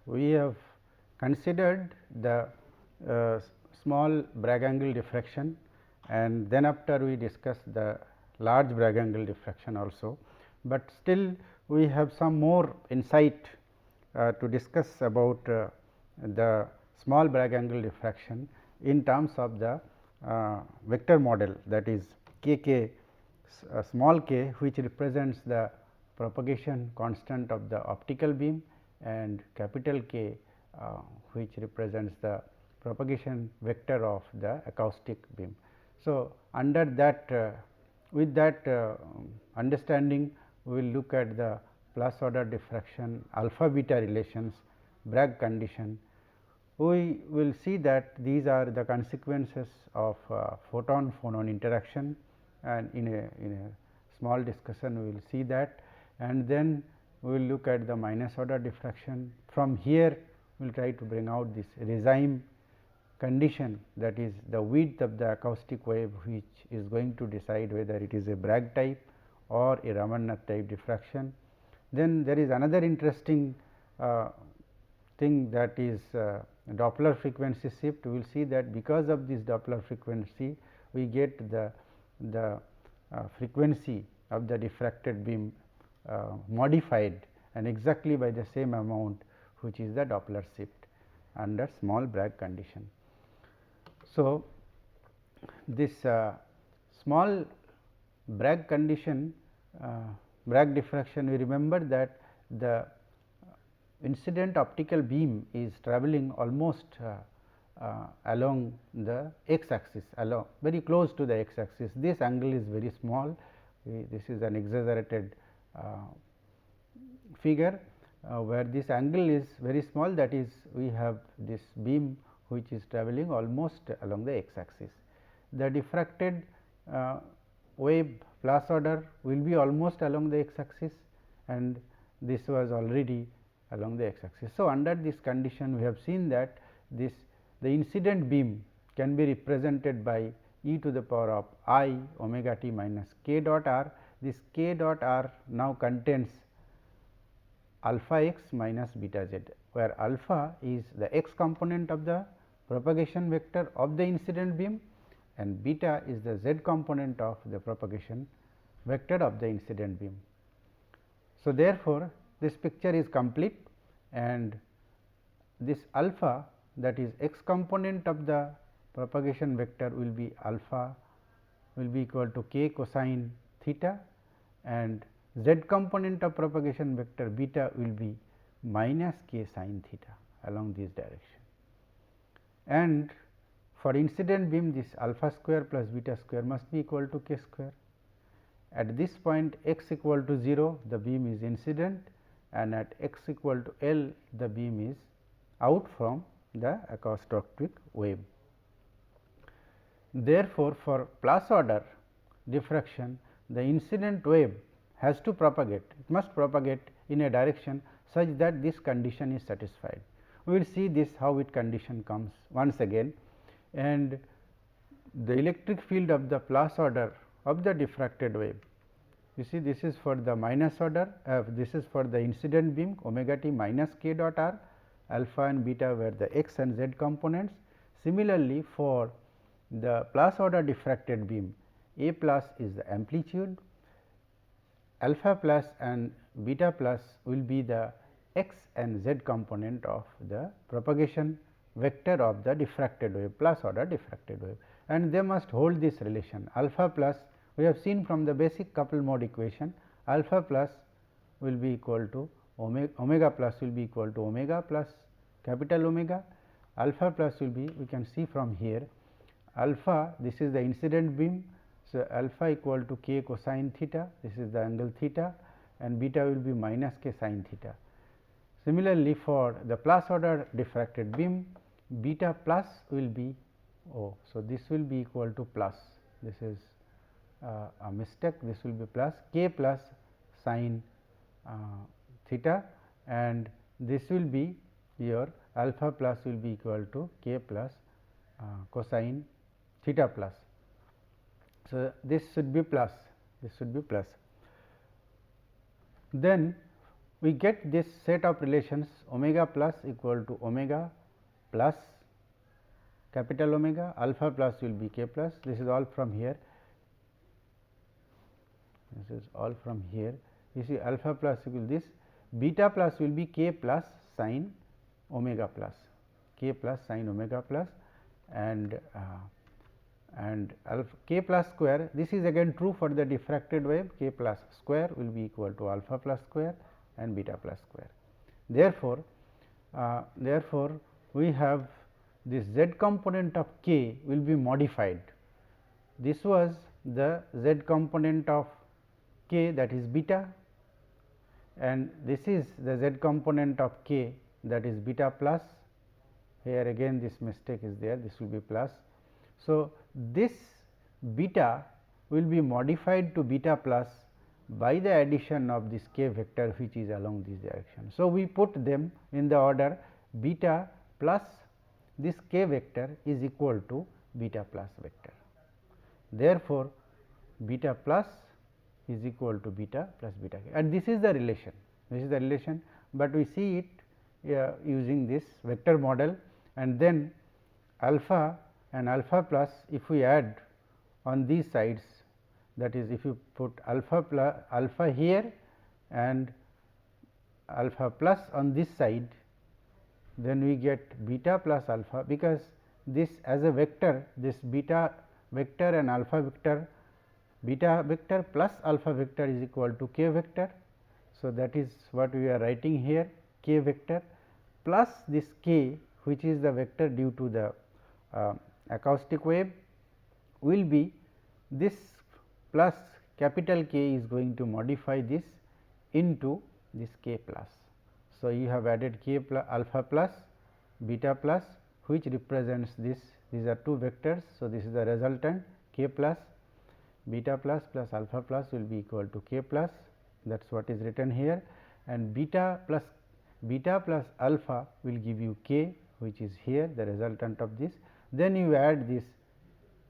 we have considered the small Bragg angle diffraction, and then after we discuss the large Bragg angle diffraction also, but still we have some more insight to discuss about the small Bragg angle diffraction in terms of the vector model, that is k k small k, which represents the propagation constant of the optical beam, and capital K which represents the propagation vector of the acoustic beam. So, under that with that understanding, we will look at the plus order diffraction, alpha beta relations, Bragg condition. We will see that these are the consequences of photon phonon interaction, and in a small discussion we will see that, and then we will look at the minus order diffraction. From here we will try to bring out this regime condition, that is the width of the acoustic wave, which is going to decide whether it is a Bragg type or a Ramannath type diffraction. Then there is another interesting thing, that is Doppler frequency shift. We will see that because of this Doppler frequency, we get the frequency of the diffracted beam modified, and exactly by the same amount, which is the Doppler shift under small Bragg condition. So, this small Bragg condition, Bragg diffraction, we remember that the incident optical beam is travelling almost along the x axis, along very close to the x axis. This angle is very small. This is an exaggerated figure where this angle is very small, that is we have this beam which is travelling almost along the x axis. The diffracted wave plus order will be almost along the x axis, and this was already along the x axis. So, under this condition we have seen that the incident beam can be represented by e to the power of I omega t minus k dot r. This k dot r now contains alpha x minus beta z, where alpha is the x component of the propagation vector of the incident beam, and beta is the z component of the propagation vector of the incident beam. So, therefore, this picture is complete, and this alpha, that is x component of the propagation vector, will be alpha will be equal to k cosine theta, and z component of propagation vector beta will be minus k sin theta along this direction. And for incident beam, this alpha square plus beta square must be equal to k square. At this point x equal to 0, the beam is incident, and at x equal to L, the beam is out from the acousto-optic wave. Therefore, for plus order diffraction, the incident wave has to propagate, it must propagate in a direction such that this condition is satisfied. We will see this how it condition comes once again, and the electric field of the plus order of the diffracted wave. You see, this is for the minus order, this is for the incident beam omega t minus k dot r, alpha and beta were the x and z components. Similarly, for the plus order diffracted beam, A plus is the amplitude, alpha plus and beta plus will be the x and z component of the propagation vector of the diffracted wave, plus order diffracted wave, and they must hold this relation alpha plus. We have seen from the basic coupled mode equation, alpha plus will be equal to omega plus will be equal to omega plus capital omega, alpha plus will be, we can see from here, alpha, this is the incident beam. So, alpha equal to k cosine theta, this is the angle theta, and beta will be minus k sin theta. Similarly, for the plus order diffracted beam, beta plus will be O. So, this will be equal to plus, this is a mistake, this will be plus k plus sin theta, and this will be your alpha plus will be equal to k plus cosine theta plus. So, this should be plus, this should be plus. Then we get this set of relations omega plus equal to omega plus capital omega, alpha plus will be k plus, this is all from here, this is all from here. You see alpha plus equal this, beta plus will be k plus sin omega plus, k plus sin omega plus, and alpha k plus square, this is again true for the diffracted wave, k plus square will be equal to alpha plus square and beta plus square. Therefore, we have this z component of k will be modified. This was the z component of k, that is beta, and this is the z component of k, that is beta plus. Here again this mistake is there, this will be plus. So, this beta will be modified to beta plus by the addition of this k vector which is along this direction. So, we put them in the order beta plus this k vector is equal to beta plus vector. Therefore, beta plus is equal to beta plus beta k, and this is the relation, but we see it using this vector model, and then alpha and alpha plus, if we add on these sides, that is if you put alpha plus alpha here and alpha plus on this side, then we get beta plus alpha, because this as a vector, this beta vector and alpha vector, beta vector plus alpha vector is equal to k vector. So, that is what we are writing here, k vector plus this k, which is the vector due to the acoustic wave, will be this plus capital K is going to modify this into this k plus. So, you have added k plus alpha plus beta plus, which represents this, these are two vectors. So, this is the resultant k plus beta plus plus alpha plus will be equal to k plus, that is what is written here, and beta plus alpha will give you k, which is here the resultant of this. Then you add this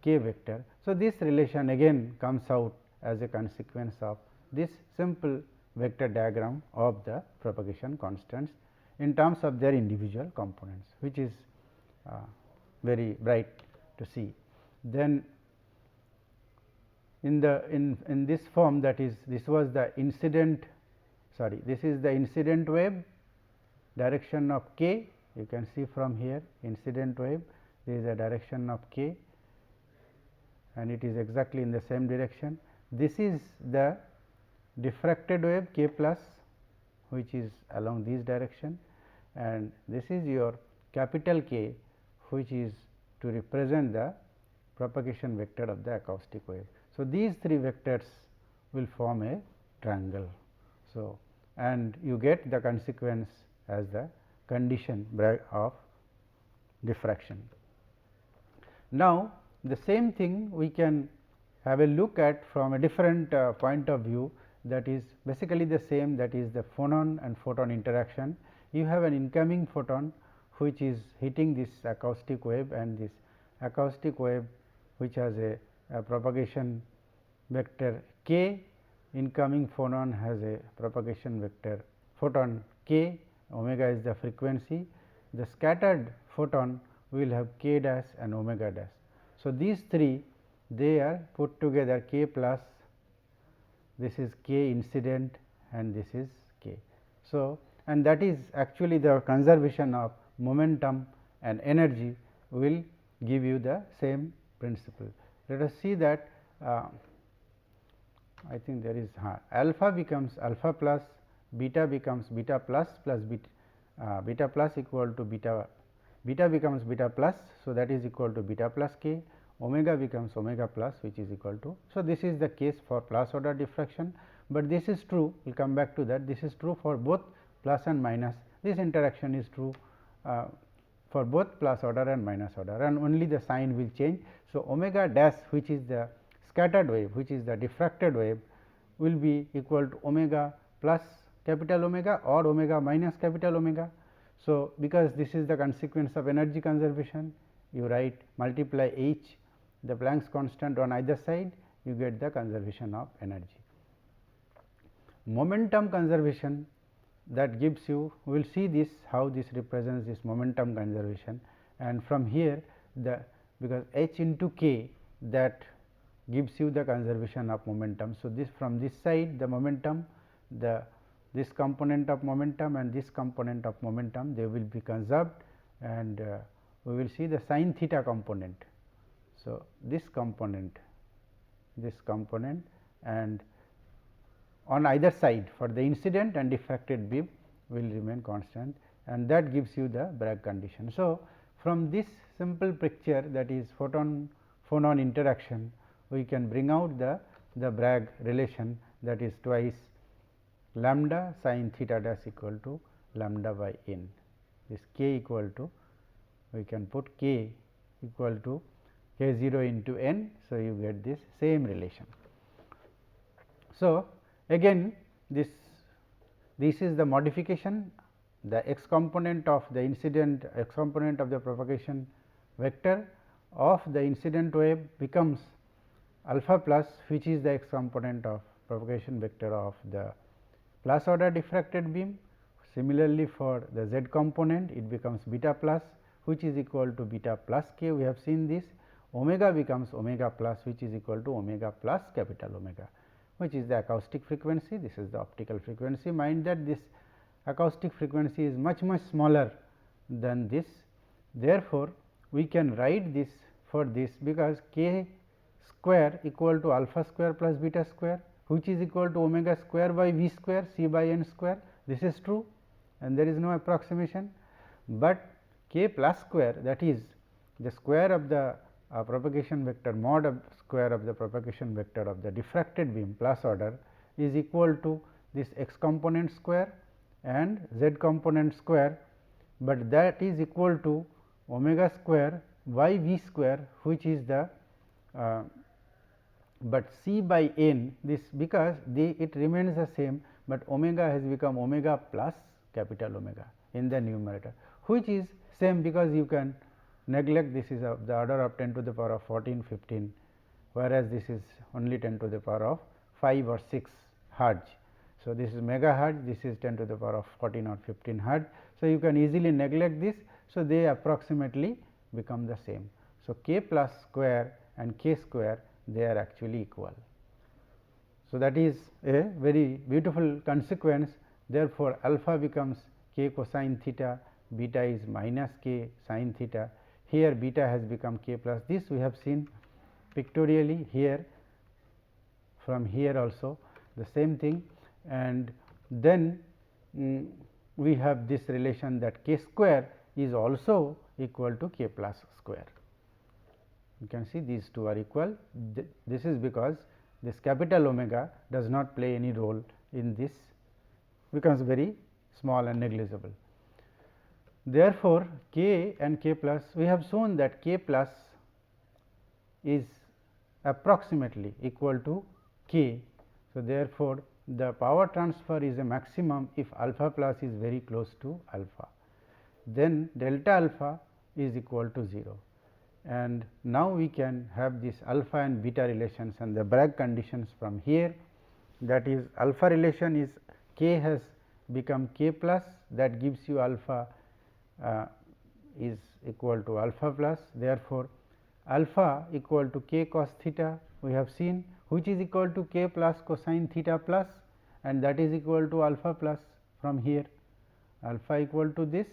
k vector. So, this relation again comes out as a consequence of this simple vector diagram of the propagation constants in terms of their individual components, which is very bright to see. Then in this form, that is, this was the incident, sorry, this is the incident wave direction of k, you can see from here incident wave, there is a direction of k and it is exactly in the same direction. This is the diffracted wave k plus, which is along this direction, and this is your capital K, which is to represent the propagation vector of the acoustic wave. So, these three vectors will form a triangle. So, and you get the consequence as the condition of diffraction. Now, the same thing we can have a look at from a different point of view, that is basically the same, that is the phonon and photon interaction. You have an incoming photon which is hitting this acoustic wave, and this acoustic wave which has a propagation vector k, incoming phonon has a propagation vector photon k, omega is the frequency. The scattered photon will have k dash and omega dash. So, these three, they are put together k plus, this is k incident and this is k. So, and that is actually the conservation of momentum and energy will give you the same principle. Let us see that I think there is alpha becomes alpha plus, beta becomes beta plus beta plus equal to beta becomes beta plus. So, that is equal to beta plus k, omega becomes omega plus, which is equal to. So, this is the case for plus order diffraction, but this is true, we will come back to that. This is true for both plus and minus, this interaction is true for both plus order and minus order, and only the sign will change. So, omega dash, which is the scattered wave, which is the diffracted wave, will be equal to omega plus capital omega or omega minus capital omega. So, because this is the consequence of energy conservation, you write multiply h, the Planck's constant on either side, you get the conservation of energy. Momentum conservation that gives you, we will see this how this represents this momentum conservation, and from here the because h into k that gives you the conservation of momentum. So, this from this side the momentum, this component of momentum and this component of momentum, they will be conserved, and we will see the sin theta component. So, this component and on either side for the incident and diffracted beam will remain constant, and that gives you the Bragg condition. So, from this simple picture, that is photon interaction, we can bring out the Bragg relation, that is twice lambda sin theta dash equal to lambda by n. This k equal to, we can put k equal to k 0 into n. So, you get this same relation. So, again this is the modification, the x component of the incident, x component of the propagation vector of the incident wave becomes alpha plus, which is the x component of propagation vector of the plus order diffracted beam. Similarly, for the z component it becomes beta plus, which is equal to beta plus k. We have seen this. Omega becomes omega plus, which is equal to omega plus capital omega, which is the acoustic frequency. This is the optical frequency. Mind that this acoustic frequency is much smaller than this. Therefore, we can write this for this, because k square equal to alpha square plus beta square, which is equal to omega square by v square c by n square. This is true, and there is no approximation, but k plus square, that is the square of the propagation vector mod of square of the propagation vector of the diffracted beam plus order, is equal to this x component square and z component square, but that is equal to omega square y v square, which is the but c by n, this because it remains the same, but omega has become omega plus capital omega in the numerator, which is same, because you can neglect this is of the order of 10 to the power of 14, 15, whereas this is only 10 to the power of 5 or 6 hertz. So, this is megahertz, this is 10 to the power of 14 or 15 hertz. So, you can easily neglect this. So, they approximately become the same. So, k plus square and k square, they are actually equal. So, that is a very beautiful consequence. Therefore, alpha becomes k cosine theta, beta is minus k sin theta. Here beta has become k plus, this we have seen pictorially here, from here also the same thing, and then we have this relation that k square is also equal to k plus square. You can see these two are equal. This is because this capital omega does not play any role in this, becomes very small and negligible. Therefore, k and k plus, we have shown that k plus is approximately equal to k. So, therefore, the power transfer is a maximum if alpha plus is very close to alpha, then delta alpha is equal to 0. And now, we can have this alpha and beta relations and the Bragg conditions from here, that is alpha relation is k has become k plus, that gives you alpha is equal to alpha plus. Therefore, alpha equal to k cos theta we have seen, which is equal to k plus cosine theta plus, and that is equal to alpha plus from here, alpha equal to this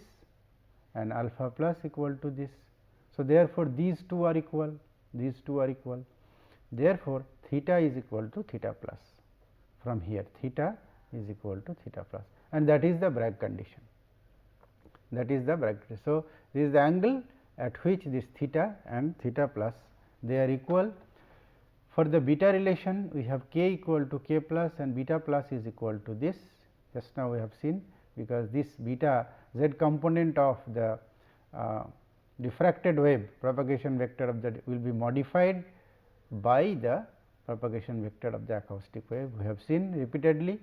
and alpha plus equal to this. So, therefore, these two are equal, these two are equal. Therefore, theta is equal to theta plus, from here theta is equal to theta plus, and that is the Bragg condition. That is the Bragg. So, this is the angle at which this theta and theta plus, they are equal. For the beta relation, we have k equal to k plus and beta plus is equal to this. Just now we have seen, because this beta z component of the diffracted wave propagation vector of that will be modified by the propagation vector of the acoustic wave, we have seen repeatedly,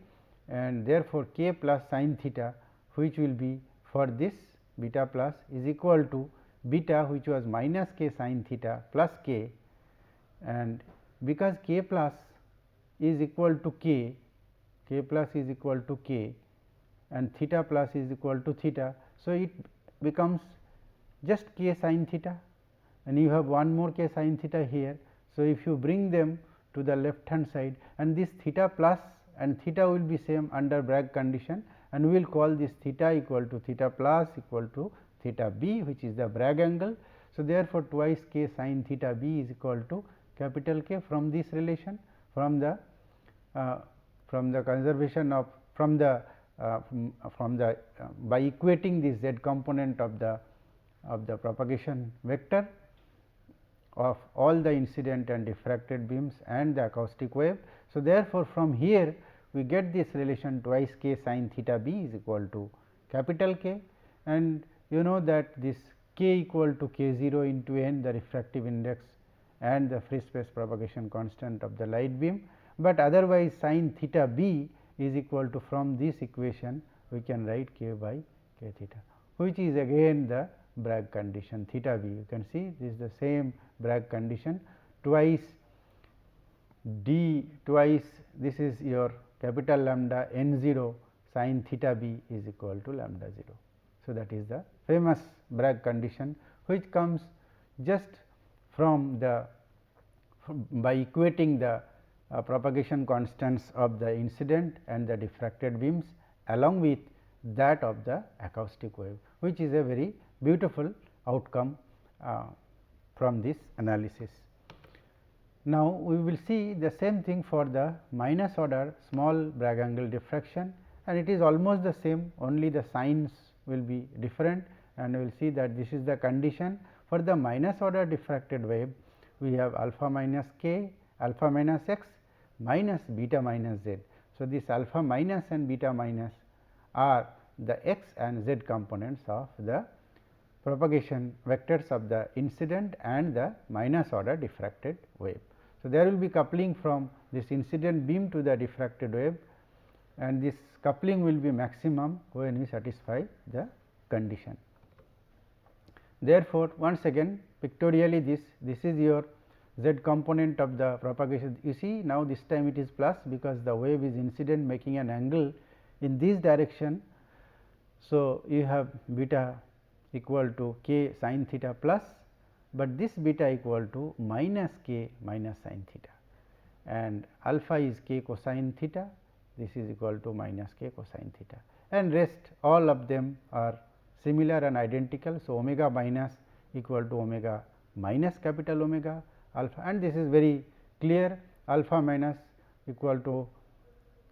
and therefore, k plus sin theta, which will be for this beta plus is equal to beta, which was minus k sin theta plus k, and because k plus is equal to k, k plus is equal to k, and theta plus is equal to theta. So, it becomes just k sin theta, and you have one more k sin theta here. So, if you bring them to the left hand side, and this theta plus and theta will be same under Bragg condition, and we will call this theta equal to theta plus equal to theta b, which is the Bragg angle. So, therefore, twice k sin theta b is equal to capital K from this relation, from the conservation of by equating this z component of the propagation vector of all the incident and diffracted beams and the acoustic wave. So, therefore, from here we get this relation twice k sin theta b is equal to capital K, and you know that this k equal to k 0 into n, the refractive index and the free space propagation constant of the light beam, but otherwise sin theta b is equal to, from this equation we can write k by k theta, which is again the Bragg condition theta b. You can see this is the same Bragg condition, twice d twice this is your capital lambda n 0 sin theta b is equal to lambda 0. So, that is the famous Bragg condition, which comes just from the by equating the propagation constants of the incident and the diffracted beams along with that of the acoustic wave, which is a very beautiful outcome from this analysis. Now, we will see the same thing for the minus order small Bragg angle diffraction, and it is almost the same, only the signs will be different, and we will see that this is the condition for the minus order diffracted wave. We have alpha minus k, alpha minus x minus beta minus z. So, this alpha minus and beta minus are the x and z components of the propagation vectors of the incident and the minus order diffracted wave. So, there will be coupling from this incident beam to the diffracted wave, and this coupling will be maximum when we satisfy the condition. Therefore, once again pictorially this is your z component of the propagation. You see, now this time it is plus, because the wave is incident making an angle in this direction. So, you have beta equal to k sin theta plus, but this beta equal to minus k minus sin theta, and alpha is k cosine theta, this is equal to minus k cosine theta, and rest all of them are similar and identical. So, omega minus equal to omega minus capital omega alpha, and this is very clear, alpha minus equal to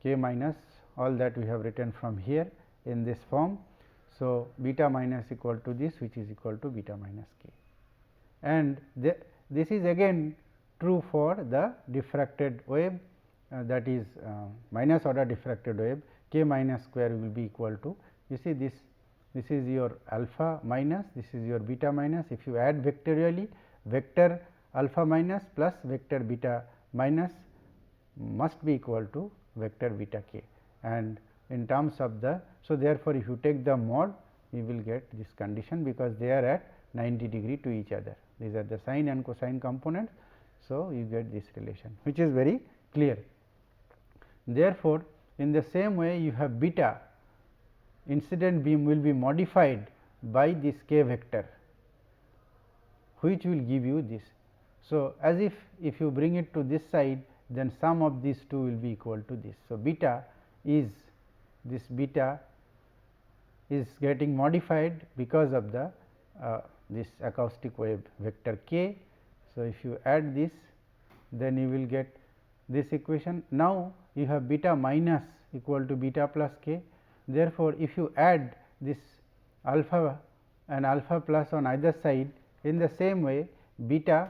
k minus, all that we have written from here in this form. So, beta minus equal to this, which is equal to beta minus k, and this is again true for the diffracted wave, that is minus order diffracted wave, k minus square will be equal to, you see this is your alpha minus, this is your beta minus. If you add vectorially, vector alpha minus plus vector beta minus must be equal to vector beta k, and in terms of the, so therefore, if you take the mod, you will get this condition, because they are at 90 degree to each other. These are the sine and cosine components. So, you get this relation, which is very clear. Therefore, in the same way you have beta, incident beam will be modified by this k vector, which will give you this. So, as if you bring it to this side, then sum of these two will be equal to this. So, beta is this beta is getting modified because of the this acoustic wave vector k. So, if you add this, then you will get this equation. Now, you have beta minus equal to beta plus k. Therefore, if you add this alpha and alpha plus on either side, in the same way beta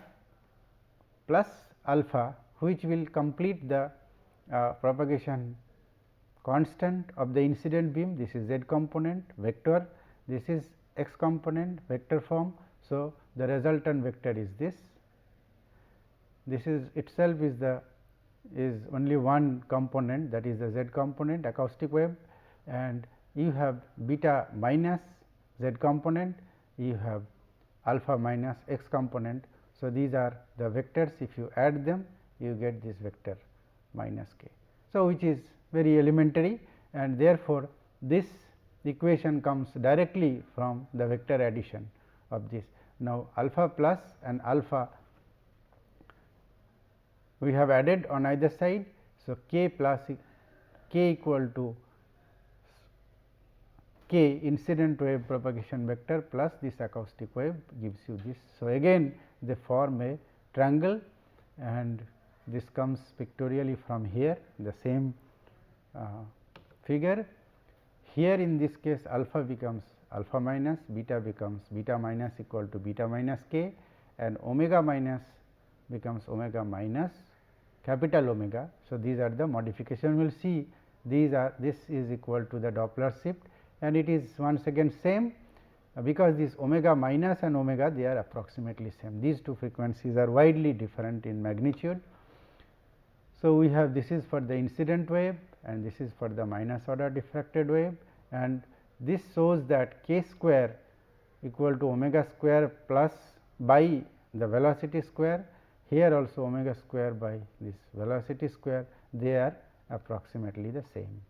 plus alpha, which will complete the propagation constant of the incident beam, this is z component vector, this is x component vector form. So, the resultant vector is this. This is itself is only one component, that is the z component acoustic wave, and you have beta minus z component, you have alpha minus x component. So, these are the vectors, if you add them you get this vector minus k. So, which is very elementary, and therefore, this equation comes directly from the vector addition of this. Now, alpha plus and alpha we have added on either side. So, k plus k equal to k incident wave propagation vector plus this acoustic wave gives you this. So, again they form a triangle and this comes pictorially from here, the same figure. Here in this case alpha becomes alpha minus, beta becomes beta minus equal to beta minus k, and omega minus becomes omega minus capital omega. So, these are the modification. We will see these are, this is equal to the Doppler shift, and it is once again same because this omega minus and omega they are approximately same. These two frequencies are widely different in magnitude. So, we have this is for the incident wave and this is for the minus order diffracted wave, and this shows that k square equal to omega square plus by the velocity square. Here also omega square by this velocity square, they are approximately the same,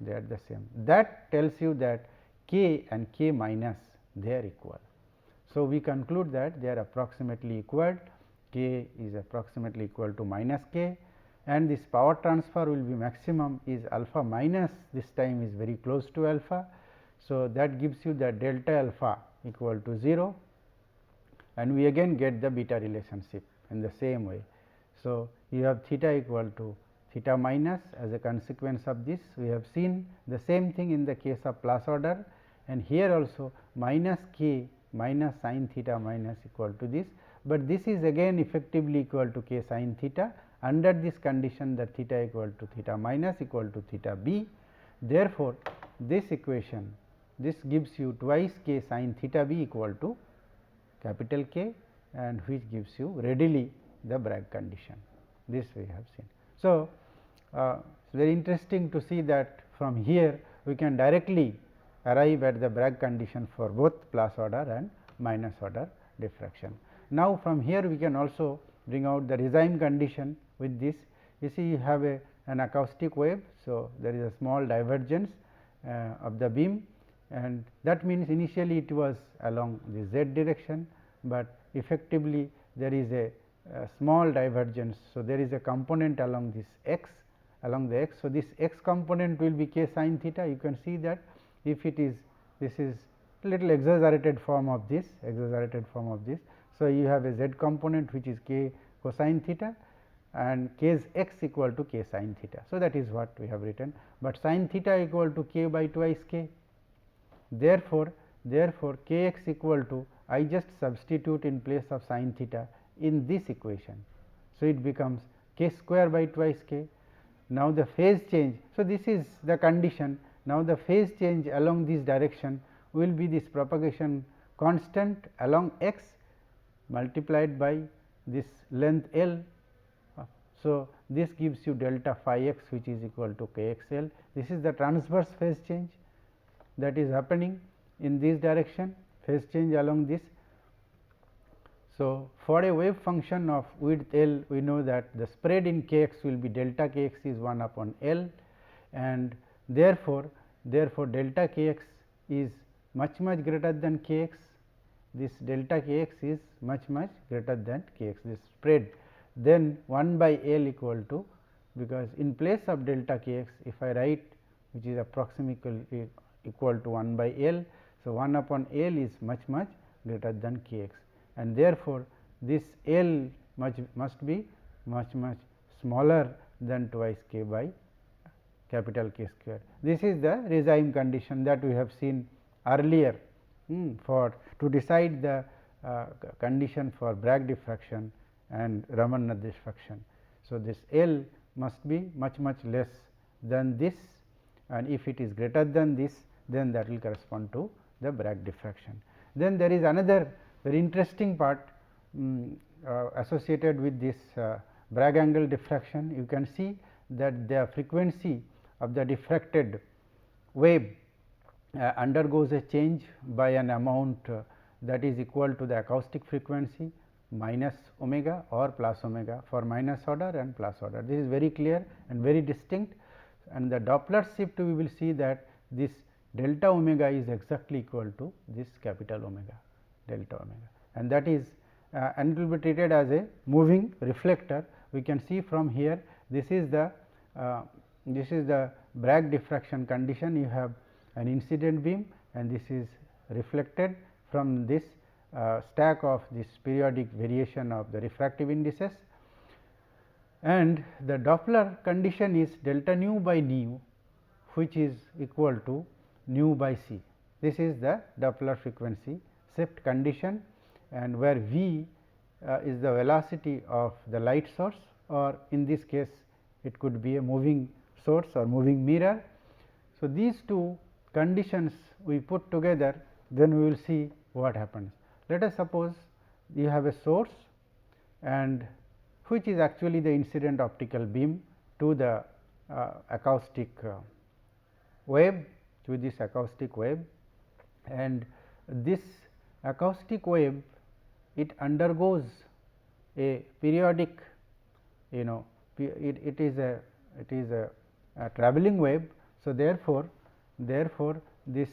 they are the same. That tells you that k and k minus they are equal. So, we conclude that they are approximately equal, k is approximately equal to minus k, and this power transfer will be maximum is alpha minus, this time is very close to alpha. So, that gives you the delta alpha equal to 0, and we again get the beta relationship in the same way. So, you have theta equal to theta minus as a consequence of this. We have seen the same thing in the case of plus order, and here also minus k minus sin theta minus equal to this, but this is again effectively equal to k sin theta under this condition that theta equal to theta minus equal to theta b. Therefore, this equation this gives you twice k sin theta b equal to capital K, and which gives you readily the Bragg condition. This we have seen. So, it is very interesting to see that from here we can directly arrive at the Bragg condition for both plus order and minus order diffraction. Now, from here we can also bring out the Regime condition with this. You see you have an acoustic wave. So, there is a small divergence of the beam, and that means initially it was along the z direction, but effectively there is a small divergence. So, there is a component along this x, along the x. So, this x component will be k sin theta. You can see that if it is, this is little exaggerated form of this, So, you have a z component which is k cosine theta, and k's x equal to k sin theta. So, that is what we have written, but sin theta equal to k by twice k. Therefore, k x equal to, I just substitute in place of sin theta in this equation. So, it becomes k square by twice k. Now, the phase change. So, this is the condition. Now, the phase change along this direction will be this propagation constant along x multiplied by this length L. So, this gives you delta phi x, which is equal to k x L. This is the transverse phase change that is happening in this direction, phase change along this. So, for a wave function of width L, we know that the spread in k x will be delta k x is 1 upon L, and therefore, delta k x is much greater than k x. This delta k x is much greater than k x, this spread. Then 1 by L equal to, because in place of delta k x, if I write which is approximately equal to 1 by L. So, 1 upon L is much greater than k x, and therefore, this L must be much smaller than twice k by capital K square. This is the Regime condition that we have seen earlier for to decide the condition for Bragg diffraction and Raman diffraction. So, this L must be much less than this, and if it is greater than this, then that will correspond to the Bragg diffraction. Then there is another very interesting part associated with this Bragg angle diffraction. You can see that the frequency of the diffracted wave undergoes a change by an amount that is equal to the acoustic frequency minus omega or plus omega for minus order and plus order. This is very clear and very distinct, and the Doppler shift we will see that this delta omega is exactly equal to this capital omega, delta omega, and that is and it will be treated as a moving reflector. We can see from here, this is the Bragg diffraction condition. You have an incident beam and this is reflected from this stack of this periodic variation of the refractive indices, and the Doppler condition is delta nu by nu, which is equal to nu by c. This is the Doppler frequency shift condition, and where v is the velocity of the light source, or in this case it could be a moving source or moving mirror. So, these two conditions we put together, then we will see what happens. Let us suppose you have a source and which is actually the incident optical beam to the acoustic wave, to this acoustic wave, and this acoustic wave, it undergoes a periodic, it is a travelling wave. So, therefore, this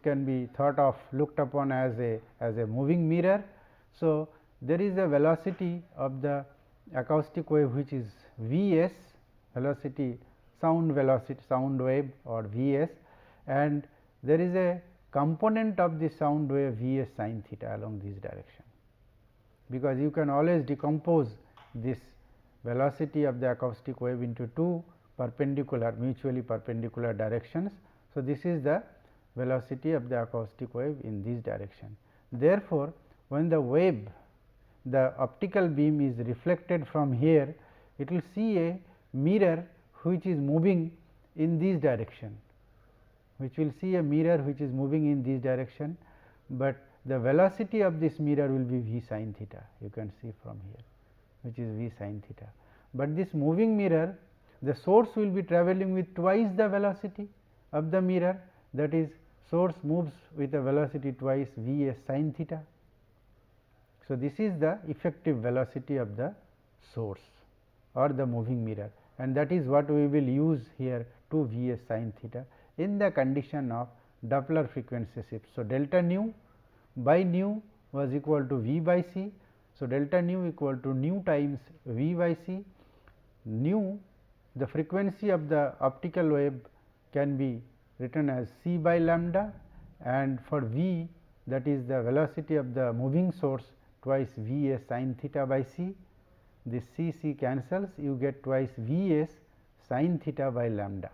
can be thought of, looked upon as a moving mirror. So, there is a velocity of the acoustic wave which is V s, velocity, sound wave, or V s, and there is a component of the sound wave V s sin theta along this direction, because you can always decompose this velocity of the acoustic wave into two mutually perpendicular directions. So, this is the velocity of the acoustic wave in this direction. Therefore, when the optical beam is reflected from here, it will see a mirror which is moving in this direction, but the velocity of this mirror will be v sin theta, you can see from here, which is v sin theta. But this moving mirror, the source will be travelling with twice the velocity of the mirror, that is, source moves with a velocity twice v s sin theta. So, this is the effective velocity of the source or the moving mirror, and that is what we will use here to v s sin theta in the condition of Doppler frequency shift. So, delta nu by nu was equal to v by c. So, delta nu equal to nu times v by c. Nu, the frequency of the optical wave, can be written as c by lambda, and for v, that is the velocity of the moving source, twice v s sin theta by c. This c cancels, you get twice v s sin theta by lambda,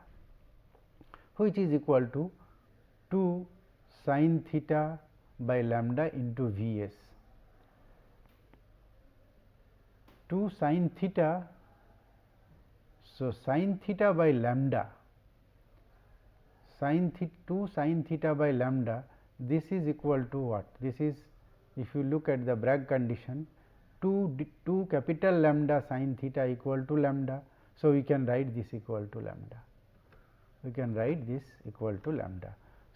which is equal to 2 sin theta by lambda into v s. 2 sin theta. So, sin theta by lambda, 2 sin theta by lambda, this is equal to what? This is, if you look at the Bragg condition, 2 capital lambda sin theta equal to lambda. So, we can write this equal to lambda.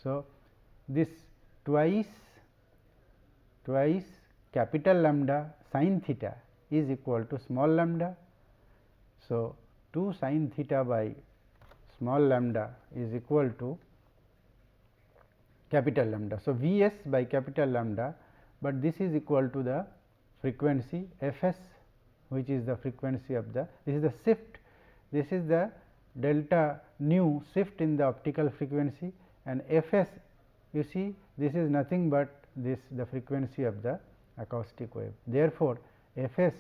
So, this twice capital lambda sin theta is equal to small lambda. So, 2 sin theta by small lambda is equal to capital lambda. So, V s by capital lambda, but this is equal to the frequency f s, which is the frequency of the, this is the shift, this is the delta nu shift in the optical frequency, and f s, you see, this is nothing but the frequency of the acoustic wave. Therefore, f s,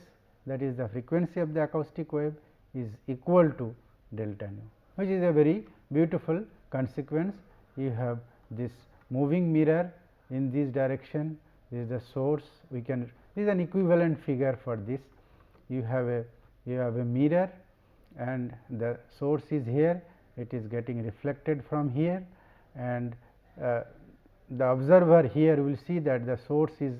that is the frequency of the acoustic wave, is equal to delta nu, which is a very beautiful consequence. You have this moving mirror in this direction, this is the source, we can, this is an equivalent figure for this. You have a mirror and the source is here, it is getting reflected from here, and the observer here will see that the source is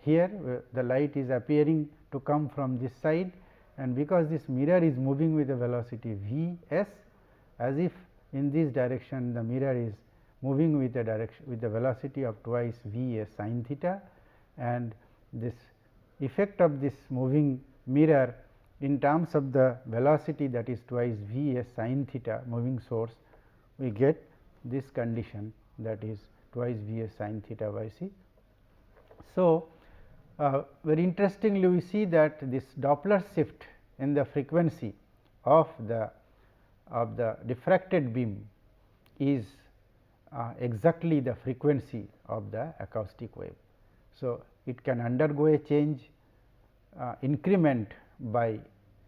here, the light is appearing to come from this side, and because this mirror is moving with a velocity v s, as if in this direction the mirror is moving with a direction with the velocity of twice v s sin theta, and this effect of this moving mirror in terms of the velocity, that is twice v s sin theta moving source, we get this condition, that is twice V s sin theta by c. So, very interestingly we see that this Doppler shift in the frequency of the diffracted beam is exactly the frequency of the acoustic wave. So, it can undergo a change increment by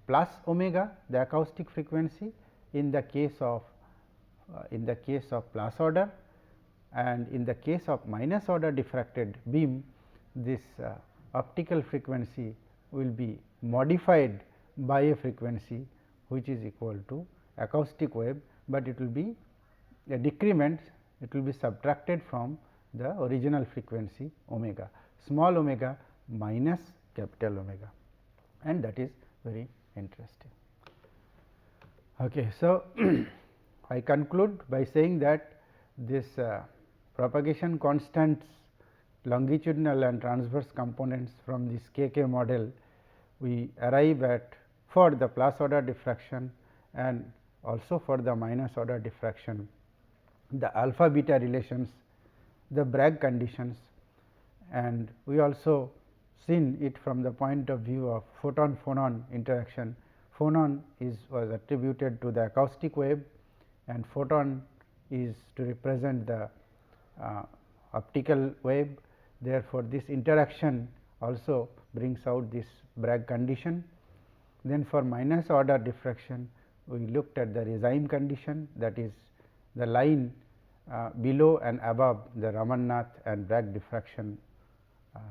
plus omega, the acoustic frequency in the case of plus order, and in the case of minus order diffracted beam, this optical frequency will be modified by a frequency which is equal to acoustic wave, but it will be a decrement, it will be subtracted from the original frequency omega, small omega minus capital omega, and that is very interesting. Okay. So, I conclude by saying that this propagation constants, longitudinal and transverse components from this KK model, we arrive at for the plus order diffraction and also for the minus order diffraction, the alpha beta relations, the Bragg conditions, and we also seen it from the point of view of photon phonon interaction. Phonon was attributed to the acoustic wave, and photon is to represent the optical wave. Therefore, this interaction also brings out this Bragg condition. Then for minus order diffraction, we looked at the Regime condition, that is the line below and above the Ramannath and Bragg diffraction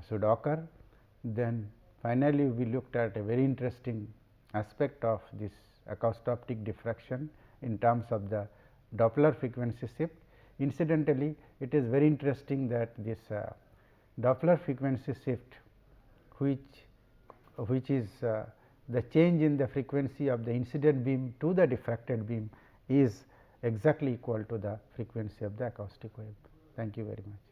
should occur. Then finally, we looked at a very interesting aspect of this acousto-optic diffraction in terms of the Doppler frequency shift. Incidentally, it is very interesting that this Doppler frequency shift, which is the change in the frequency of the incident beam to the diffracted beam, is exactly equal to the frequency of the acoustic wave. Thank you very much.